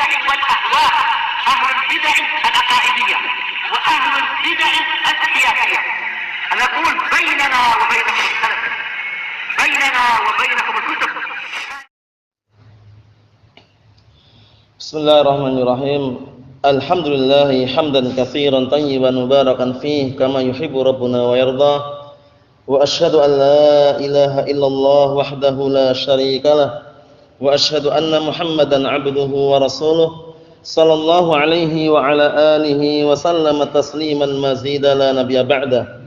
البدع والأهواء، أهل البدع العقائدية وأهل البدع السياسية. نقول بيننا وبينكم السلف، بيننا وبينكم الكتب. Bismillahirrahmanirrahim. Alhamdulillah hamdan katsiran tayyiban mubarakan fih kama yuhibbu rabbuna wa yarda. Wa asyhadu an la ilaha illallah wahdahu la syarikalah wa asyhadu anna Muhammadan 'abduhu wa rasuluh sallallahu alaihi wa ala alihi wa sallama tasliman mazida la nabiyya ba'da.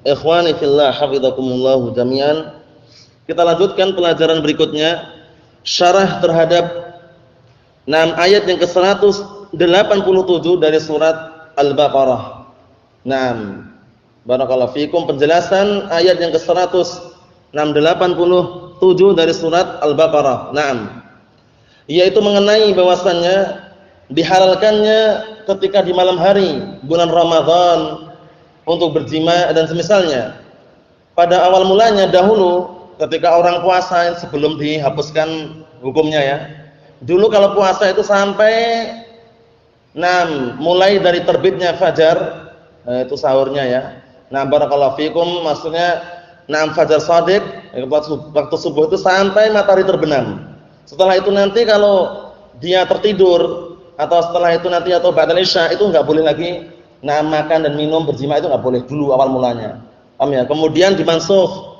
Ikhwani fillah hafizakumullah jami'an. Kita lanjutkan pelajaran berikutnya, syarah terhadap ayat yang ke-187 dari surat Al-Baqarah. Barakallahu fikum, penjelasan ayat yang ke-187 dari surat Al-Baqarah. Yaitu mengenai bahwasannya dihalalkannya ketika di malam hari bulan Ramadan untuk berjima dan semisalnya. Pada awal mulanya dahulu ketika orang puasa sebelum dihapuskan hukumnya ya. Dulu kalau puasa itu sampai mulai dari terbitnya fajar, itu sahurnya ya. Barakallahu fikum, maksudnya fajar shadiq, waktu subuh itu sampai matahari terbenam. Setelah itu nanti kalau dia tertidur atau setelah itu nanti atau ba'dal isya itu enggak boleh lagi makan dan minum berjima, itu enggak boleh dulu awal mulanya. Paham ya? Kemudian dimansukh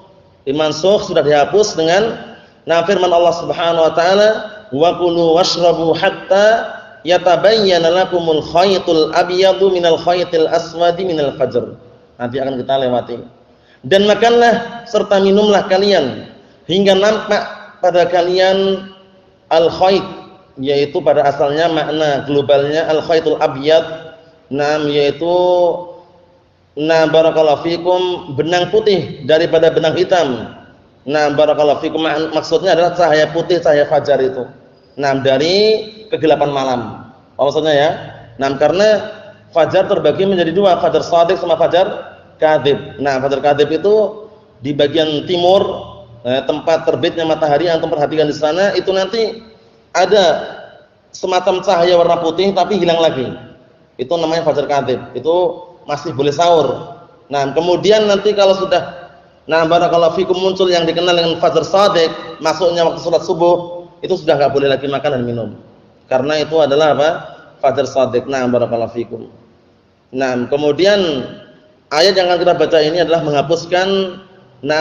sudah dihapus dengan firman Allah Subhanahu wa taala, wa kulu washrabu hatta yatabayyana lakumul khaytul abyadu minal khaytil aswadi minal fajr. Nanti akan kita lewati. Dan makanlah serta minumlah kalian hingga nampak pada kalian al-khayt, yaitu pada asalnya makna globalnya al-khaytul abyad, yaitu barakallahu fikum, benang putih daripada benang hitam. Barakallahu fikum, maksudnya adalah cahaya putih, cahaya fajar itu. Dari kegelapan malam. Apa maksudnya ya? Karena fajar terbagi menjadi dua, fajar shadiq sama fajar kadzib. Fajar kadzib itu di bagian timur, tempat terbitnya matahari. Antum perhatikan di sana, itu nanti ada semacam cahaya warna putih tapi hilang lagi. Itu namanya fajar kadzib. Itu masih boleh sahur. Kemudian nanti kalau sudah barakallahu fikum muncul yang dikenal dengan fajar shadiq, masuknya waktu salat subuh, itu sudah enggak boleh lagi makan dan minum. Karena itu adalah apa? Fajar shadiq. Barakallahu fikum. Kemudian ayat yang akan kita baca ini adalah menghapuskan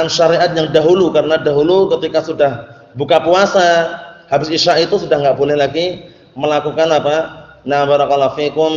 syariat yang dahulu, karena dahulu ketika sudah buka puasa, habis isya itu sudah enggak boleh lagi melakukan apa? Barakallahu fikum,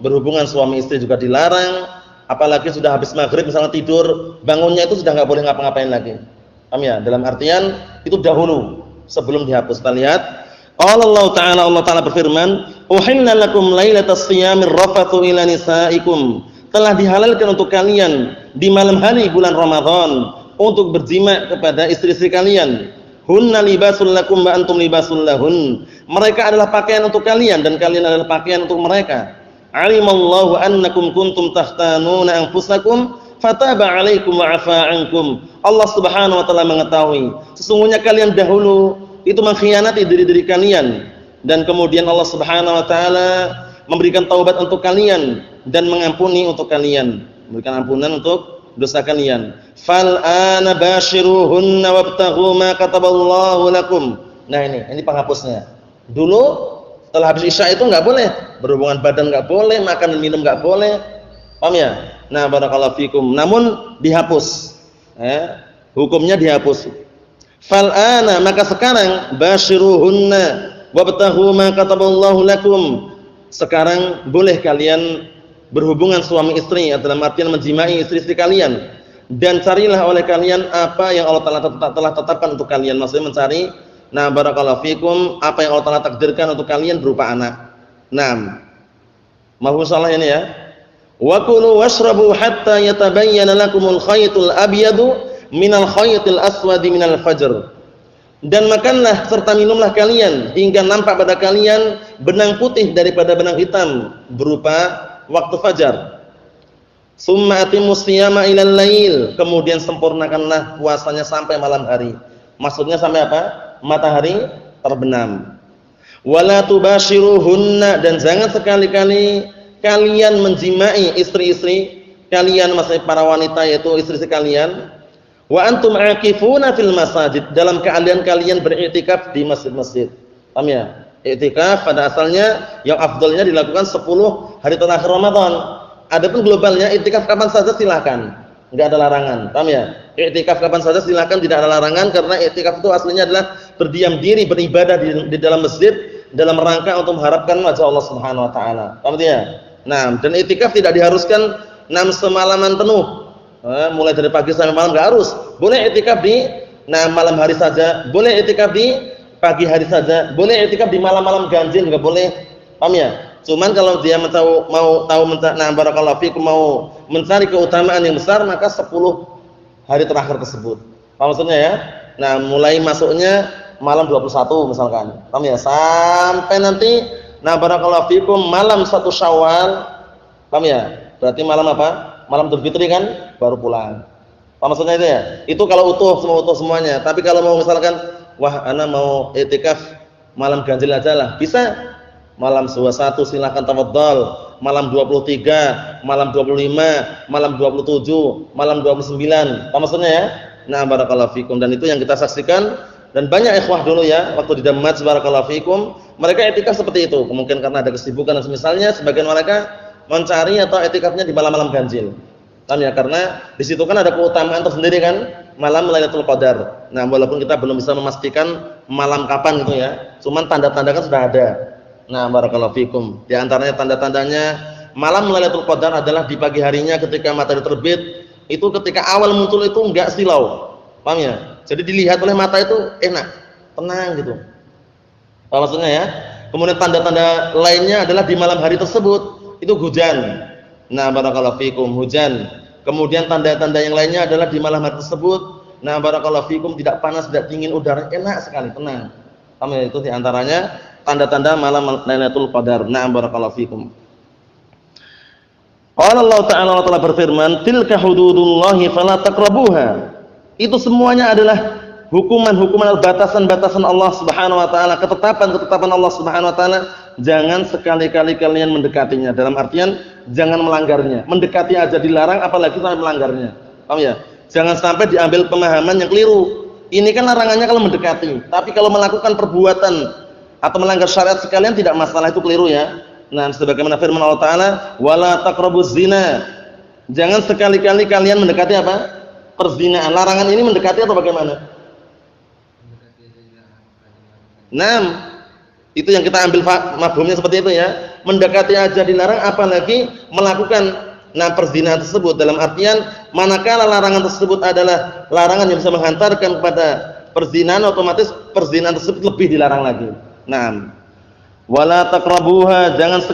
berhubungan suami istri juga dilarang. Apalagi sudah habis maghrib misalnya tidur, bangunnya itu sudah nggak boleh ngapa-ngapain lagi. Paham ya? Dalam artian itu dahulu sebelum dihapus. Kita lihat Allah Ta'ala berfirman, "Uhilla lakum lailatas shiyamir rafathu ila nisaikum." Telah dihalalkan untuk kalian di malam hari bulan Ramadan untuk berjima kepada istri-istri kalian. Hunna libasul lakum wa antum libasul lahun. Mereka adalah pakaian untuk kalian dan kalian adalah pakaian untuk mereka. Alimallahu annakum kuntum tahtanuna anfusakum fataba 'alaikum wa 'afa 'ankum. Allah Subhanahu wa taala mengetahui sesungguhnya kalian dahulu itu mengkhianati diri-diri kalian, dan kemudian Allah Subhanahu wa taala memberikan taubat untuk kalian dan mengampuni untuk kalian, memberikan ampunan untuk dosa kalian. Fal ana bashiruhunna wabtaghu ma kataballahu lakum. Ini penghapusnya. Dulu setelah habis isya itu enggak boleh berhubungan badan, enggak boleh makan dan minum, enggak boleh. Paham ya? Barakallahu fikum. Namun dihapus. Hukumnya dihapus. Fal ana, maka sekarang bashiruhunna wabtaghu ma kataballahu lakum. Sekarang boleh kalian berhubungan suami istri, dalam artian menjimai istri-istri kalian, dan carilah oleh kalian apa yang Allah telah tetapkan untuk kalian. Maksudnya mencari barakallahu fikum, apa yang Allah Ta'ala takdirkan untuk kalian berupa anak. Mahfuz salah ini ya. Wa kulu washrabu hatta yatabayyana lakumul khaytul abyadu minal khaytil aswadi minal fajr. Dan makanlah serta minumlah kalian hingga nampak pada kalian benang putih daripada benang hitam berupa waktu fajar. Summa atimmus siyama ilal lail. Kemudian sempurnakanlah puasanya sampai malam hari. Maksudnya sampai apa? Matahari terbenam. Wala tubashiruhunna, dan jangan sekali-kali kalian menjimai istri-istri kalian, maksudnya para wanita yaitu istri-istri kalian. Wa antum aqifuna fil masajid, dalam keadaan kalian beriktikaf di masjid-masjid. Paham ya? Iktikaf pada asalnya yang afdalnya dilakukan 10 hari terakhir Ramadan. Adapun globalnya iktikaf kapan saja silakan, enggak ada larangan. Paham ya? Iktikaf kapan saja silakan, tidak ada larangan, karena iktikaf itu aslinya adalah berdiam diri, beribadah di dalam masjid dalam rangka untuk mengharapkan wajah Allah Subhanahu wa taala. Paham ya? Nah, dan iktikaf tidak diharuskan 6 semalaman penuh. Mulai dari pagi sampai malam enggak harus. Boleh iktikaf di malam hari saja, boleh iktikaf di pagi hari saja, boleh iktikaf di malam-malam ganjil, enggak boleh. Paham ya? Cuman kalau dia barakallahu fikum, mau mencari keutamaan yang besar, maka 10 hari terakhir tersebut. Paham maksudnya ya? Nah, mulai masuknya malam 21 misalkan. Paham ya? Sampai nanti barakallahu fikum malam 1 Syawal. Paham ya? Berarti malam apa? Malam Idul Fitri kan baru pulang. Apa maksudnya itu ya? Itu kalau utuh semuanya. Tapi kalau mau misalkan, wah ana mau i'tikaf malam ganjil aja lah, bisa. Malam 21 silakan tafadhol, malam 23, malam 25, malam 27, malam 29. Apa maksudnya ya? Nah, barakallahu fikum, dan itu yang kita saksikan, dan banyak ikhwah dulu ya waktu di Damaj, barakallahu fikum, mereka i'tikaf seperti itu. Mungkin karena ada kesibukan dan semisalnya, sebagian mereka mencari atau i'tikafnya di malam-malam ganjil. Kan ya, karena di situ kan ada keutamaan tersendiri kan, malam Lailatul Qadar. Nah, walaupun kita belum bisa memastikan malam kapan gitu ya, cuman tanda-tanda kan sudah ada. Nah, barakallahu fikum. Di antaranya tanda-tandanya malam Lailatul Qadar adalah di pagi harinya ketika matahari terbit, itu ketika awal muncul itu enggak silau. Paham ya? Jadi dilihat oleh mata itu enak, tenang gitu. Apa maksudnya ya? Kemudian tanda-tanda lainnya adalah di malam hari tersebut itu hujan. Nah, barakallahu fikum, hujan. Kemudian tanda-tanda yang lainnya adalah di malam hari tersebut, nah barakallahu fikum, tidak panas, tidak dingin, udara enak sekali, tenang. Paham ya? Itu di antaranya tanda-tanda malam Lailatul Qadar. Nah, barakallahu fikum. Qala Allah Ta'ala, Allah Ta'ala berfirman, "Tilka hududullahi fala taqrabuha." Itu semuanya adalah hukuman-hukuman, batasan-batasan Allah Subhanahu wa taala, ketetapan-ketetapan Allah Subhanahu wa taala. Jangan sekali-kali kalian mendekatinya. Dalam artian jangan melanggarnya. Mendekati aja dilarang, apalagi sampai melanggarnya. Paham ya? Jangan sampai diambil pemahaman yang keliru. Ini kan larangannya kalau mendekati. Tapi kalau melakukan perbuatan atau melanggar syariat sekalian tidak masalah, itu keliru ya. Nah, sebagaimana firman Allah Ta'ala, "Wala taqrabuz zina." Jangan sekali-kali kalian mendekati apa? Perzinaan. Larangan ini mendekati atau bagaimana? Nah, itu yang kita ambil mafhumnya seperti itu ya. Mendekati aja dilarang, apalagi melakukan perzinahan tersebut. Dalam artian, manakala larangan tersebut adalah larangan yang bisa menghantarkan kepada perzinahan, otomatis perzinahan tersebut lebih dilarang lagi. Naam. Wala taqrabuha, jangan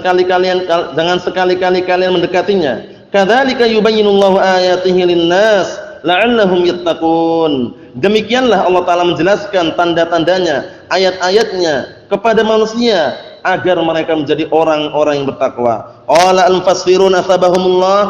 sekali-kali kalian mendekatinya. Kadzalika yubayyinullahu ayatihi lin-nas la'allahum yattaqun. Demikianlah Allah Ta'ala menjelaskan tanda-tandanya, ayat-ayatnya kepada manusia agar mereka menjadi orang-orang yang bertakwa. Qala al-mufassirun asbahumullah,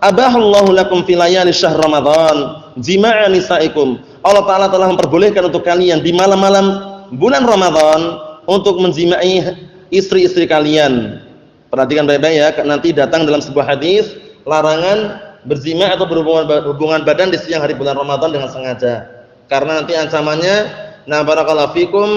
abahallahu lakum fi layali syahr Ramadan jima'a nisaikum. Allah Ta'ala telah memperbolehkan untuk kalian di malam-malam bulan Ramadan untuk menjimai istri-istri kalian. Perhatikan baik-baik ya, nanti datang dalam sebuah hadis larangan berzina atau berhubungan badan di siang hari bulan Ramadan dengan sengaja. Karena nanti ancamannya, barakallahu fikum,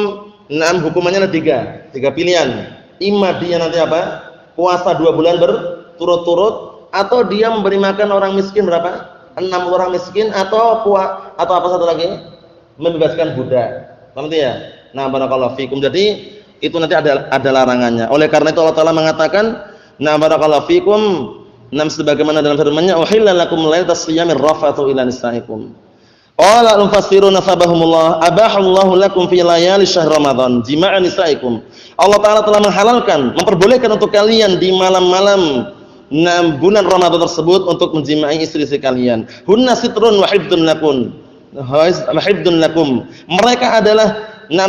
hukumannya ada tiga pilihan. Imma dia nanti apa? Puasa 2 bulan berturut-turut, atau dia memberi makan orang miskin berapa? 6 orang miskin, atau apa satu lagi? Membebaskan budak. Paham ya? Barakallahu fikum. Jadi itu nanti ada larangannya. Oleh karena itu Allah Ta'ala mengatakan, barakallahu fikum, sebagaimana dalam firman-Nya, "Uhilla lakum lailatas siyamir rafathu ila nisaikum." Qala al-mufassirun sabahumullah, abahallahu lakum fi layali syahr Ramadan jima'a nisaikum. Allah Ta'ala telah menghalalkan, memperbolehkan untuk kalian di malam-malam bulan Ramadan tersebut untuk menjimai istri-istri kalian. Hunna sitrun wa hifdzun lakum. Mereka adalah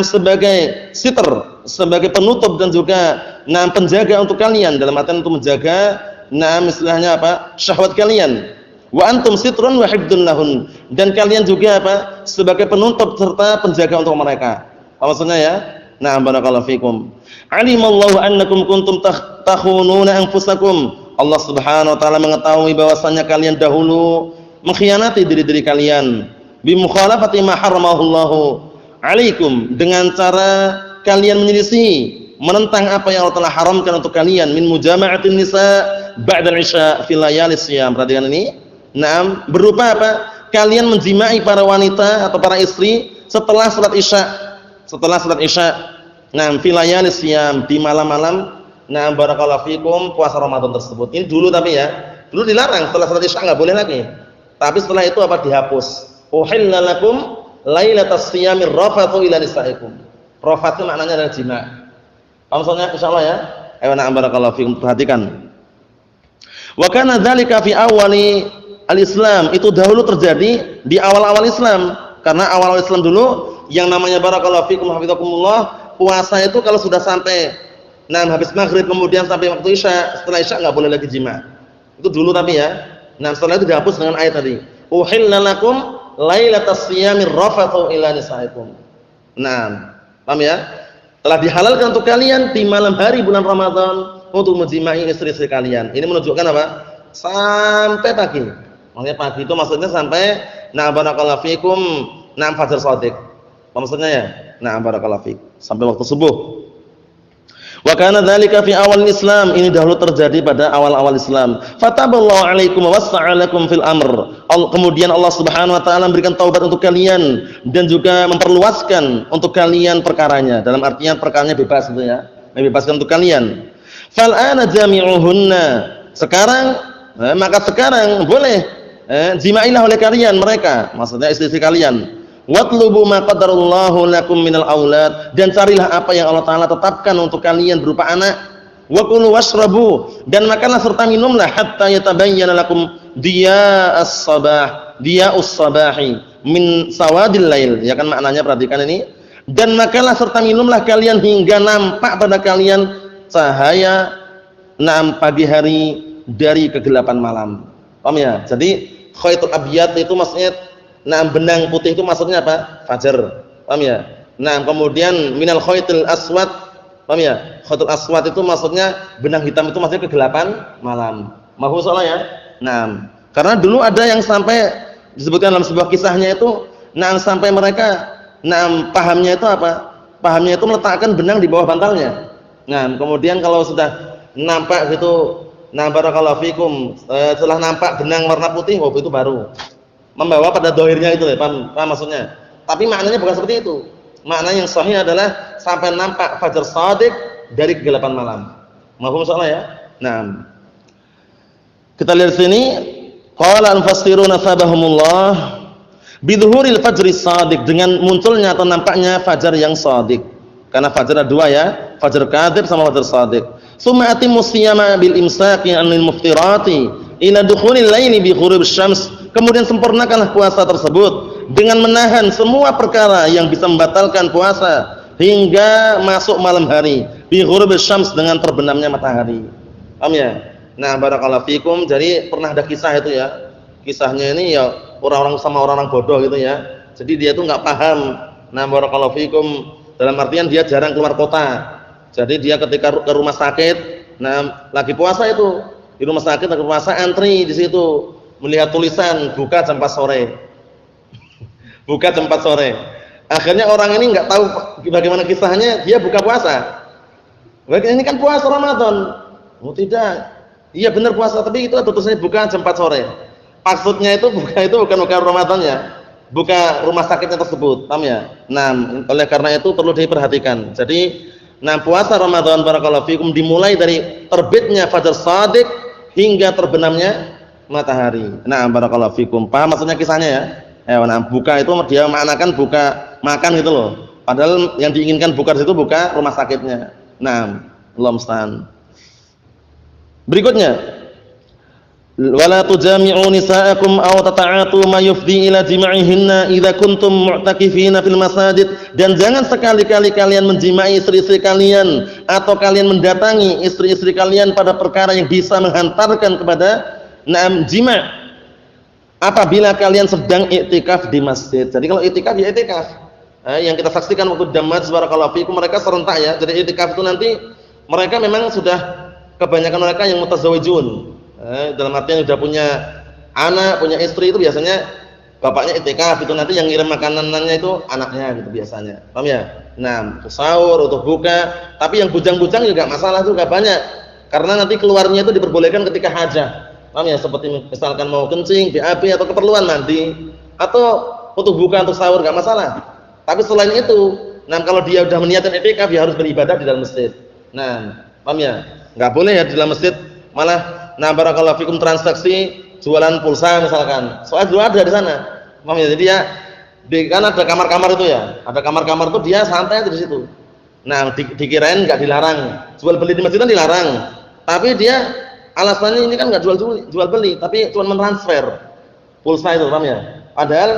sebagai sitr, sebagai penutup dan juga penjaga untuk kalian, dalam artian untuk menjaga istilahnya apa? Syahwat kalian. Wa antum sitrun wa hifdzun lahun. Dan kalian juga apa? Sebagai penutup serta penjaga untuk mereka. Apa maksudnya ya? Na'am barakallahu fikum. Alimallahu annakum kuntum takhununa anfusakum. Allah Subhanahu wa taala mengetahui bahwasanya kalian dahulu mengkhianati diri-diri kalian bi mukhalafati ma haramallahu alaikum, dengan cara kalian menyelisih, menentang apa yang Allah telah haramkan untuk kalian, min mujama'atin nisa ba'da al-isya fil layalis siyam. Perhatikan ini. Naam, berupa apa? Kalian menjimai para wanita atau para istri setelah salat Isya. Setelah salat Isya. Naam, fil layalis siyam, di malam-malam. Naam barakallahu fikum, puasa Ramadan tersebut. Ini dulu tapi ya. Dulu dilarang, setelah salat Isya enggak boleh lagi. Tapi setelah itu apa? Dihapus. Uhilla lakum lailatas siyamir rafathu ila nisaikum. Rafat itu maknanya adalah jima'. Paham maksudnya insyaallah ya? Ayo na'am barakallahu fikum, perhatikan. Wa kana dzalika fi awali al-Islam, itu dahulu terjadi di awal-awal Islam. Karena awal-awal Islam dulu yang namanya barakallahu fikum hafizakumullah, puasa itu kalau sudah sampai habis maghrib kemudian sampai waktu Isya, setelah Isya enggak boleh lagi jima'. Itu dulu tapi ya. Nah, setelah itu dihapus dengan ayat tadi. Uhilla lakum lailatas siyamir rafathu ila nisaikum. Nah, paham ya? Telah dihalalkan untuk kalian di malam hari bulan Ramadan untuk menjimai istri-istri kalian. Ini menunjukkan apa? Sampai pagi. Maksudnya pagi itu maksudnya sampai barakallahu fikum fajar shadiq. Apa maksudnya ya? Barakallahu fik. Sampai waktu subuh. Wa kana dzalika fi awal Islam, ini dahulu terjadi pada awal-awal Islam. Fataballahu alaikum wa wassa'alakum fil amr. Kemudian Allah Subhanahu wa taala memberikan taubat untuk kalian dan juga memperluaskan untuk kalian perkaranya. Dalam artian perkaranya bebas gitu ya. Membebaskan untuk kalian. Fal ana jami'uhunna. Sekarang maka sekarang boleh jimailah oleh kalian mereka, maksudnya istri-istri kalian. Watlubu ma qadarallahu lakum minal aulad, dan carilah apa yang Allah taala tetapkan untuk kalian berupa anak. Wa kulu washrabu, dan makanlah serta minumlah hatta yatabayyana lakum diya'us sabahi min sawadil lail. Ya kan maknanya, perhatikan ini. Dan makanlah serta minumlah kalian hingga nampak pada kalian cahaya pagi hari dari kegelapan malam. Paham ya? Jadi khaytul abyad itu maksudnya benang putih itu maksudnya apa? Fajar. Paham ya? Kemudian minal khaytil aswad. Paham ya? Khaytul aswad itu maksudnya benang hitam itu maksudnya kegelapan malam. Mahfuz soalnya ya? Karena dulu ada yang sampai disebutkan dalam sebuah kisahnya itu sampai mereka pahamnya itu apa? Pahamnya itu meletakkan benang di bawah bantalnya. Kemudian kalau sudah nampak gitu, barakallahu fikum, setelah nampak benang warna putih, itu baru membawa pada dohirnya itu, paham maksudnya. Tapi maknanya bukan seperti itu. Makna yang sahih adalah sampai nampak fajar shadiq dari kegelapan malam. Mahfum soalnya ya. Kita lihat sini, qala al-mufassiruna sabahumullah bidzuhuril fajri shadiq, dengan munculnya atau nampaknya fajar yang shadiq. Karena fajar ada dua ya, fajar kadzib sama fajar shadiq. Summa atimmu siyama bil imsaki 'anil muftirati ila dukhulil laili bi ghurubis syams. Kemudian sempurnakanlah puasa tersebut dengan menahan semua perkara yang bisa membatalkan puasa hingga masuk malam hari, bi ghurubis syams, dengan terbenamnya matahari. Paham ya? Barakallahu fikum. Jadi pernah ada kisah itu ya. Kisahnya ini ya orang-orang sama orang-orang bodoh gitu ya. Jadi dia itu enggak paham. Barakallahu fikum, dalam artian dia jarang keluar kota. Jadi dia ketika ke rumah sakit, lagi puasa itu, di rumah sakit lagi puasa, antri di situ, melihat tulisan buka jam 4 sore. Buka jam 4 sore. Akhirnya orang ini enggak tahu bagaimana kisahnya, dia buka puasa. Ini kan puasa Ramadan. Oh tidak. Iya benar puasa, tapi itu tulisannya buka jam 4 sore. Maksudnya itu bukan Ramadannya. Buka rumah sakitnya tersebut, paham ya? Oleh karena itu perlu diperhatikan. Jadi puasa Ramadan barakallahu fikum dimulai dari terbitnya fajar shadiq hingga terbenamnya matahari. Barakallahu fikum. Paham maksudnya kisahnya ya? Buka itu dia maknakan buka makan gitu loh. Padahal yang diinginkan buka di situ buka rumah sakitnya. Allah musta'an. Berikutnya, wala tujami'u nisa'akum aw tata'atu ma yufdi ila jima'ihinna idza kuntum mu'takifina fil masajid, dan jangan sekali-kali kalian menjimai istri-istri kalian atau kalian mendatangi istri-istri kalian pada perkara yang bisa menghantarkan kepada jima' apabila kalian sedang iktikaf di masjid. Jadi kalau iktikaf ya iktikaf. yang kita saksikan waktu Damaj barakallahu fikum, mereka serentak ya. Jadi i'tikaf itu nanti mereka memang sudah kebanyakan mereka yang mutazawijun. Dalam artian sudah punya anak, punya istri, itu biasanya bapaknya i'tikaf, itu nanti yang ngirim makanannya itu anaknya gitu biasanya. Paham ya? Nah, untuk sahur, untuk buka, tapi yang bujang-bujang juga masalah juga banyak. Karena nanti keluarnya itu diperbolehkan ketika hajah. Paham ya? Seperti misalkan mau kencing, BAB atau keperluan mandi, atau untuk buka, untuk sahur enggak masalah. Tapi selain itu, nah kalau dia sudah meniatkan i'tikaf, dia harus beribadah di dalam masjid. Nah, paham ya? Enggak boleh ya di dalam masjid malah barakallahu fikum transaksi jualan pulsa misalkan. Soalnya dulu ada di sana. Paham ya? Jadi ya kan ada kamar-kamar itu ya. Ada kamar-kamar itu dia santai di situ. Nah, dikirain enggak dilarang. Jual beli di masjid kan dilarang. Tapi dia alasannya ini kan enggak jual beli, tapi cuma mentransfer pulsa itu, paham ya? Padahal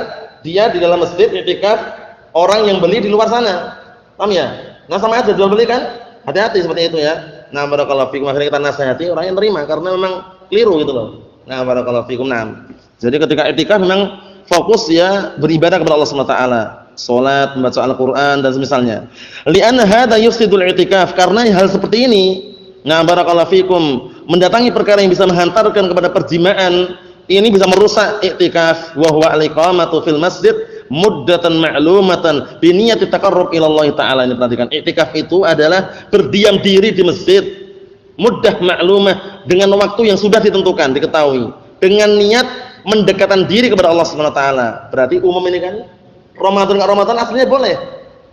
dia di dalam masjid i'tikaf, orang yang beli di luar sana. Paham ya? Nah, sama aja jual beli kan? Hati-hati seperti itu ya. Nah, barakallahu fikum, akhirnya kita nasihati orang yang terima karena memang keliru gitu loh. Nah, barakallahu fikum. Nah, jadi ketika i'tikaf memang fokus ya beribadah kepada Allah Subhanahu wa taala, salat, membaca Al-Qur'an dan semisalnya. Li'anna hadza yufsidul i'tikaf, karena hal seperti ini, nah barakallahu fikum, mendatangi perkara yang bisa menghantarkan kepada perjimaan, ini bisa merusak i'tikaf. Wa huwa al-iqamatu fil masjid muddatan ma'lumatan bi niyyati taqarrub ila Allah taala. Ini perhatikan, i'tikaf itu adalah berdiam diri di masjid muddah ma'lumah, dengan waktu yang sudah ditentukan, diketahui, dengan niat mendekatkan diri kepada Allah Subhanahu wa taala. Berarti umum ini kan Ramadan enggak Ramadan aslinya boleh.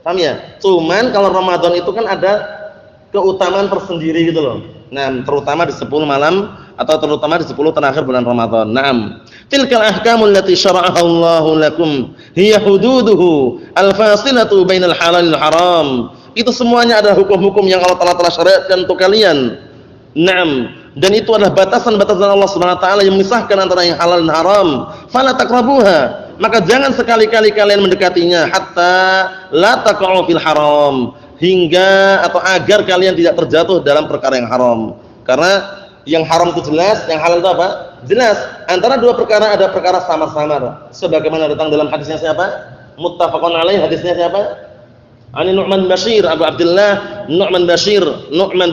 Paham ya? Cuman kalau Ramadan itu kan ada keutamaan tersendiri gitu loh. Nah, terutama di 10 malam atau terutama di 10 terakhir bulan Ramadan. Naam. Tilkal ahkamul lati syara'aha Allahu lakum hiya hududuhu al-fasilatu bainal halal wal haram. Itu semuanya adalah hukum-hukum yang Allah telah syariatkan untuk kalian. Naam. Dan itu adalah batasan-batasan Allah Subhanahu wa taala yang memisahkan antara yang halal dan haram. Fala taqrabuha. Maka jangan sekali-kali kalian mendekatinya hatta la taqa'u fil haram, hingga atau agar kalian tidak terjatuh dalam perkara yang haram. Karena yang haram itu jelas, yang halal itu apa? Jelas. Antara dua perkara ada perkara samar-samar. Sebagaimana datang dalam hadisnya siapa? Muttafaqun alaih, hadisnya siapa? Ani Nu'man Bashir, Abu Abdullah Nu'man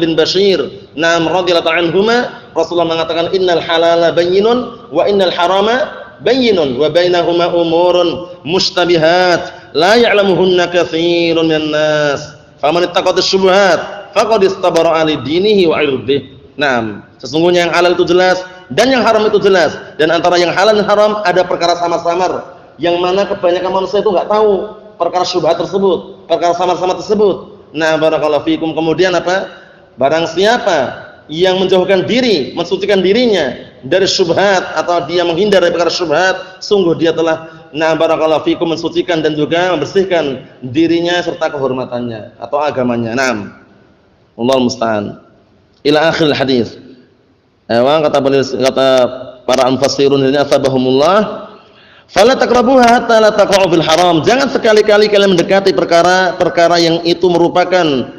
bin Bashir. Naam radhiyallahu anhuma, Rasulullah mengatakan innal halala bayyinun wa innal harama bayyinun wa bainahuma umurun mushtabihat la ya'lamuhunna katsirun minan nas. Faman ittaqatis syubhat faqad istabara li dinihi wa 'irdihi. Naam, sesungguhnya yang halal itu jelas dan yang haram itu jelas, dan antara yang halal dan haram ada perkara samar-samar yang mana kebanyakan manusia itu enggak tahu perkara syubhat tersebut, perkara samar-samar tersebut. Nah, barakallahu fikum. Kemudian apa? Barang siapa yang menjauhkan diri, mensucikan dirinya dari syubhat atau dia menghindar dari perkara syubhat, sungguh dia telah barakallahu fikum mensucikan dan juga membersihkan dirinya serta kehormatannya atau agamanya. Naam. Wallahu musta'an. Ila akhir hadis. Kata para mufassirun ini afabahumullah, fala taqrabuha hatta la taqa'u fil haram. Jangan sekali-kali kalian mendekati perkara-perkara yang itu merupakan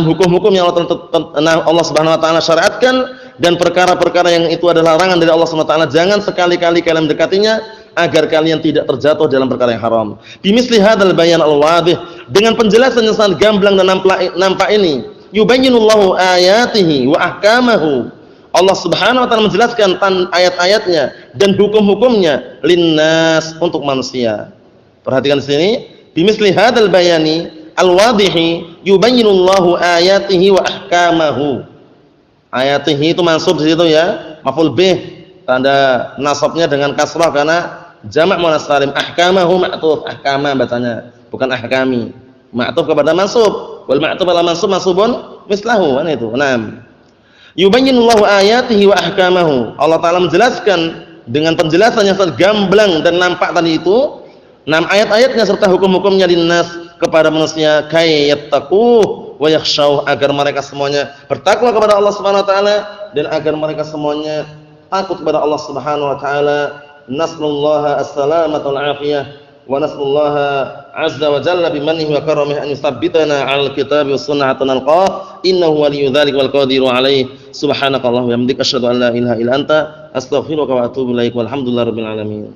hukum-hukum yang Allah Subhanahu wa taala syariatkan, dan perkara-perkara yang itu adalah larangan dari Allah Subhanahu wa taala. Jangan sekali-kali kalian mendekatinya agar kalian tidak terjatuh dalam perkara yang haram. Bimisli hadzal bayan al-wadih, dengan penjelasan yang sangat gamblang dan nampak ini, yubayyinullahu ayatihi wa ahkamahu. Allah Subhanahu wa taala menjelaskan ayat-ayatnya dan hukum-hukumnya linnas, untuk manusia. Perhatikan di sini, bimisli hadzal bayani al-wadhihi yubayyinullahu ayatihi wa ahkamahu. Ayatihi itu mansub di situ ya, maf'ul bih, tanda nasabnya dengan kasrah karena jamak muannas salim. Ahkamahu ma'tuf, ahkama bacanya, bukan ahkami. Ma'tuf kepada mansub, wal ma'tuf ala mansub mansubun mislahu, kan itu. Naam. Yubayyinullahu ayatihi wa ahkamahu. Allah taala menjelaskan dengan penjelasan yang sangat gamblang dan nampak tadi itu, ayat-ayatnya serta hukum-hukumnya linnas, kepada manusia, kayyattaquh wa yakhshaw, agar mereka semuanya bertakwa kepada Allah Subhanahu wa taala dan agar mereka semuanya takut kepada Allah Subhanahu wa taala. Nasrullaha as-salamata wal afiyah wa nasrullaha azza wa jalla bimannihi wa karamihi an yuthabbitana 'alal kitabi was sunnah hatta nalqah, innahu waliyyu dzalika wal qadiru 'alaihi. Subhanakallahumma wa bihamdika asyhadu an la ilaha illa anta astaghfiruka wa atubu ilaik. Walhamdulillahirabbil alamin.